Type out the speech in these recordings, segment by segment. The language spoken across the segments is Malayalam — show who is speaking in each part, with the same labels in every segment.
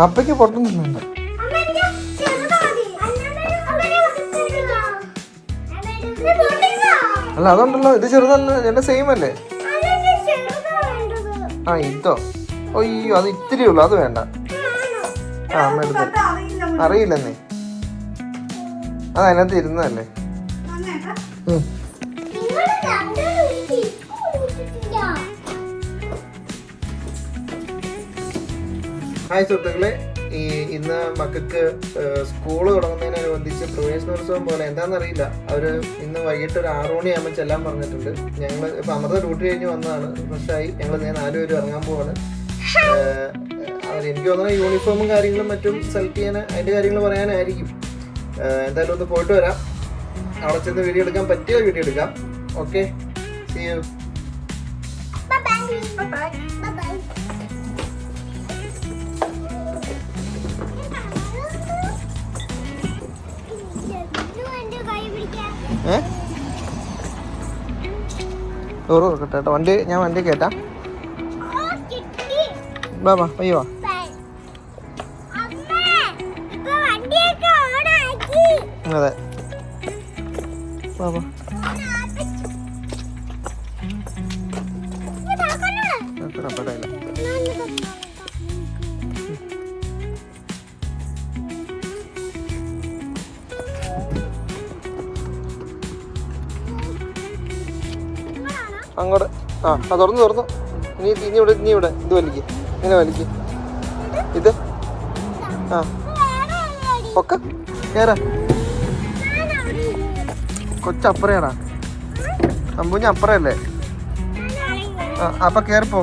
Speaker 1: അപ്പയ്ക്ക് പൊട്ടുന്നുണ്ട്. അല്ല അതുണ്ടല്ലോ, ഇത് ചെറുതല്ല, എന്റെ സെയിം അല്ലേ? ആ ഇതോ? അയ്യോ അത് ഇത്തിരി ഉള്ളു, അത് വേണ്ട. ആ അമ്മ എടുത്തു. അറിയില്ലെന്നേ, അത് അതിനകത്ത് ഇരുന്നതല്ലേ. ഹായ് സുഹൃത്തുക്കളെ, ഇന്ന് മക്കൾക്ക് സ്കൂള് തുടങ്ങുന്നതിനനുബന്ധിച്ച് പ്രവേശനോത്സവം പോലെ എന്താണെന്നറിയില്ല, അവർ ഇന്ന് വൈകിട്ട് ഒരു 6 മണിയാകുമ്പോൾ ചെല്ലാൻ പറഞ്ഞിട്ടുണ്ട്. ഞങ്ങൾ ഇപ്പം അമൃത ഡ്യൂട്ടി കഴിഞ്ഞ് വന്നതാണ്, ഫ്രഷായി. ഞങ്ങൾ 4 പേരും ഇറങ്ങാൻ പോവാണ്. എനിക്ക് തോന്നുന്നത് യൂണിഫോമും കാര്യങ്ങളും മറ്റും സെലക്ട് ചെയ്യാൻ, അതിൻ്റെ കാര്യങ്ങൾ പറയാനായിരിക്കും. എന്തായാലും ഒന്ന് പോയിട്ട് വരാം. അവിടെ ചെന്ന് വീഡിയോ എടുക്കാൻ പറ്റിയ വീഡിയോ എടുക്കാം. Okay, see you. ഡോറ് തുറക്കട്ടെ വണ്ടി, ഞാൻ വണ്ടി കയറ്റാം. വാ വാ അയ്യോ അതെ വാ വാ. അങ്ങോട്ട് ആ തുറന്നു. ഇനി ഇവിടെ ഇത് വലിക്ക്, ഇങ്ങനെ വലിക്ക്. ഇത് ആ ഒക്കെ കേറാ. കൊച്ചപ്പറയാടാ, അമ്പൂഞ്ഞ അപ്പറയല്ലേ? ആ അപ്പൊ കേറിപ്പോ.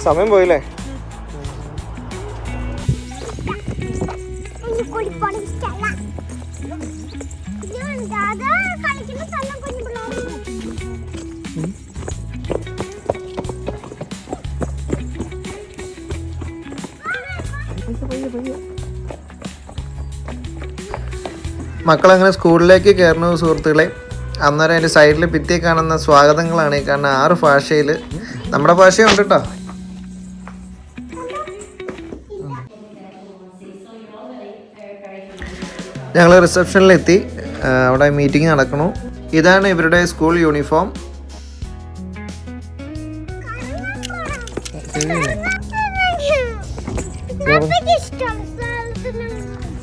Speaker 1: സമയം പോയില്ലേ? മക്കളങ്ങനെ സ്കൂളിലേക്ക് കയറുന്ന സുഹൃത്തുക്കളെ, അന്നേരം അതിൻ്റെ സൈഡിൽ ഭിത്തി കാണുന്ന സ്വാഗതങ്ങളാണ്. കാരണം 6 ഭാഷയിൽ, നമ്മുടെ ഭാഷയുണ്ട് കേട്ടോ. ഞങ്ങൾ റിസപ്ഷനിലെത്തി, അവിടെ മീറ്റിംഗ് നടക്കണു. ഇതാണ് ഇവരുടെ സ്കൂൾ യൂണിഫോം.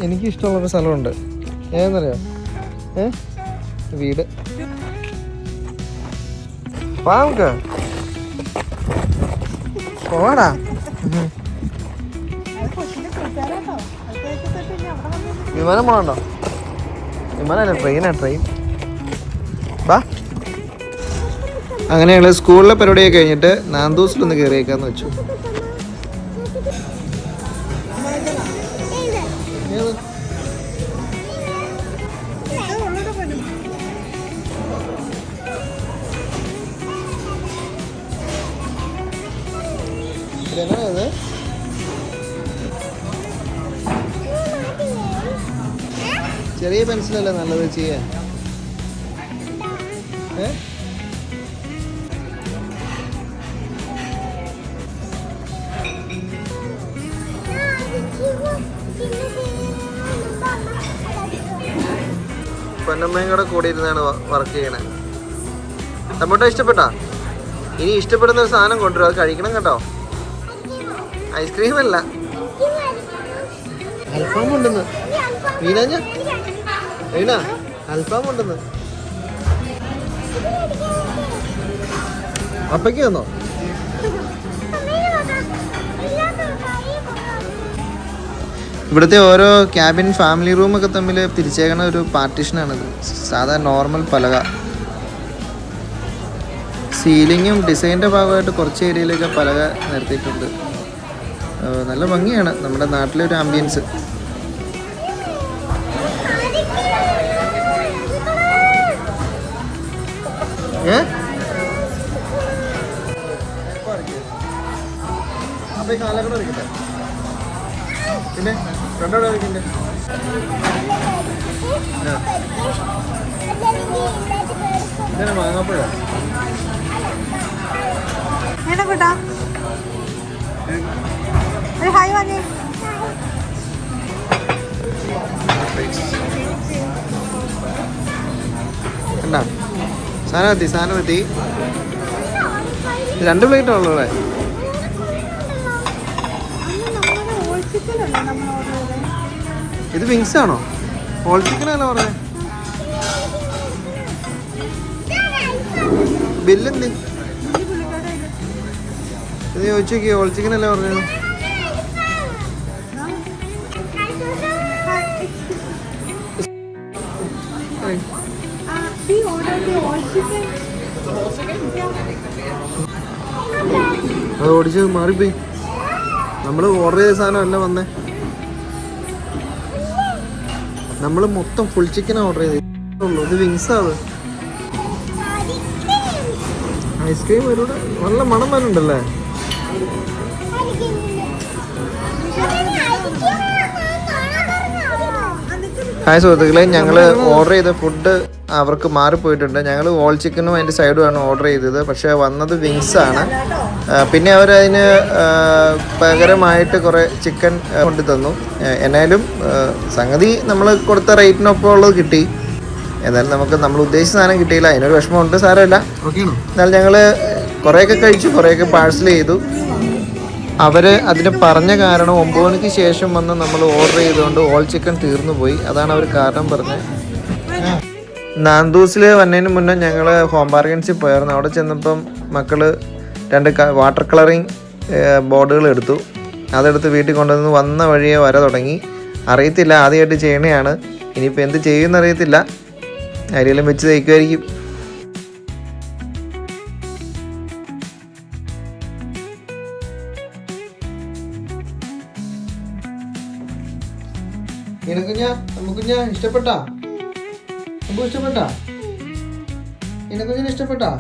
Speaker 1: എനിക്കിഷ്ടമുള്ളൊരു സ്ഥലമുണ്ട്, ഏതെന്നറിയോ? വീട്. നമുക്ക് പോവാടാ. വിമാനം പോകണ്ടോ? വിമാനമല്ല, ട്രെയിൻ. വാ. അങ്ങനെ ഞങ്ങൾ സ്കൂളിലെ പരിപാടിയൊക്കെ കഴിഞ്ഞിട്ട് നാന്തൂസിലൊന്ന് കയറിയേക്കാന്ന് വെച്ചു. ചെറിയ പെൻസിലല്ലേ നല്ലത് ചെയ്യാൻ? പൊന്നമ്മയും കൂടെ കൂടി ഇരുന്നാണ് വർക്ക് ചെയ്യണേ. ടൊമാറ്റോ ഇഷ്ടപ്പെട്ടാ? ഇനി ഇഷ്ടപ്പെടുന്ന ഒരു സാധനം കൊണ്ടുവരും, അത് കഴിക്കണം കേട്ടോ. ഐസ്ക്രീം അല്ല, അൽഫാം ഉണ്ടെന്ന്. വീണ അൽഫാം ഉണ്ടെന്ന്. അപ്പയ്ക്ക് വന്നോ? ഇവിടുത്തെ ഓരോ ക്യാബിൻ ഫാമിലി റൂമൊക്കെ തമ്മിൽ തിരിച്ചേക്കണ ഒരു പാർട്ടീഷനാണിത്. സാധാ നോർമൽ പലക. സീലിങ്ങും ഡിസൈനിൻ്റെ ഭാഗമായിട്ട് കുറച്ച് ഏരിയയിലൊക്കെ പലക നിർത്തിയിട്ടുണ്ട്. നല്ല ഭംഗിയാണ് നമ്മുടെ നാട്ടിലെ ഒരു ആംബിയൻസ്. അപ്പൊ കാലക്കട ഇരിക്കട്ടെ, പിന്നെ രണ്ടോടെ ഇരിക്കണ്ടേ? ഇങ്ങനെ മാങ്ങാപ്പഴോ
Speaker 2: കൂട്ടാ ഹായ് വന്നേ.
Speaker 1: കണ്ടാ സാധനം എത്തി. 2 പ്ലേറ്റ് ഉള്ളൂ ഇവിടെ. ഇത് വിങ്സ് ആണോ? ഹോൾ ചിക്കൻ അല്ല പറഞ്ഞേ. ബില്ലെന്ത് ഇത് ചോദിച്ചു നോക്കി. ഹോൾ ചിക്കൻ അല്ല പറഞ്ഞത്. അത് ഓടിച്ച് മാറിപ്പോയി. നമ്മൾ ഓർഡർ ചെയ്ത സാധനം അല്ല വന്നേ. നമ്മൾ മൊത്തം ഫുൾ ചിക്കൻ ഓർഡർ ചെയ്തുള്ളൂ. ഇത് വിങ്സാണ്. ഐസ്ക്രീം ഒരുപാട് നല്ല മണം വരുന്നുണ്ടല്ലേ. ഹായ് സുഹൃത്തുക്കളെ, ഞങ്ങൾ ഓർഡർ ചെയ്ത ഫുഡ് അവർക്ക് മാറിപ്പോയിട്ടുണ്ട്. ഞങ്ങൾ ഹോൾ ചിക്കനും അതിൻ്റെ സൈഡുമാണ് ഓർഡർ ചെയ്തത്. പക്ഷേ വന്നത് വിങ്സ് ആണ്. പിന്നെ അവരതിന് പകരമായിട്ട് കുറേ ചിക്കൻ കൊണ്ടു തന്നു. എന്നാലും സംഗതി നമ്മൾ കൊടുത്ത റേറ്റിനൊപ്പം ഉള്ളത് കിട്ടി. എന്നാലും നമ്മൾ ഉദ്ദേശിച്ച സാധനം കിട്ടിയില്ല. അതിനൊരു വിഷമമുണ്ട്, സാരമില്ല. എന്നാലും ഞങ്ങൾ കുറേയൊക്കെ കഴിച്ചു, കുറേയൊക്കെ പാഴ്സൽ ചെയ്തു. അവർ അതിന് പറഞ്ഞ കാരണം 9 മണിക്ക് ശേഷം വന്ന് നമ്മൾ ഓർഡർ ചെയ്തുകൊണ്ട് ഹോൾ ചിക്കൻ തീർന്നു പോയി. അതാണ് അവർ കാരണം പറഞ്ഞത്. നാന്തൂസിൽ വന്നതിന് മുന്നേ ഞങ്ങൾ ഹോം ബാർഗൻസിൽ പോയായിരുന്നു. അവിടെ ചെന്നപ്പം മക്കൾ 2 വാട്ടർ കളറിങ് ബോർഡുകൾ എടുത്തു. അതെടുത്ത് വീട്ടിൽ കൊണ്ടുവന്ന് വന്ന വഴിയെ വര തുടങ്ങി. അറിയത്തില്ല, ആദ്യമായിട്ട് ചെയ്യണതാണ്. ഇനിയിപ്പോൾ എന്ത് ചെയ്യുമെന്ന് അറിയത്തില്ല. അരിയെല്ലാം വെച്ച് തയ്ക്കുമായിരിക്കും. നമുക്കുഞ്ഞ ഇഷ്ടപ്പെട്ടാ? ഇഷ്ടപ്പെട്ടാ? ഇഷ്ടപ്പെട്ടാ?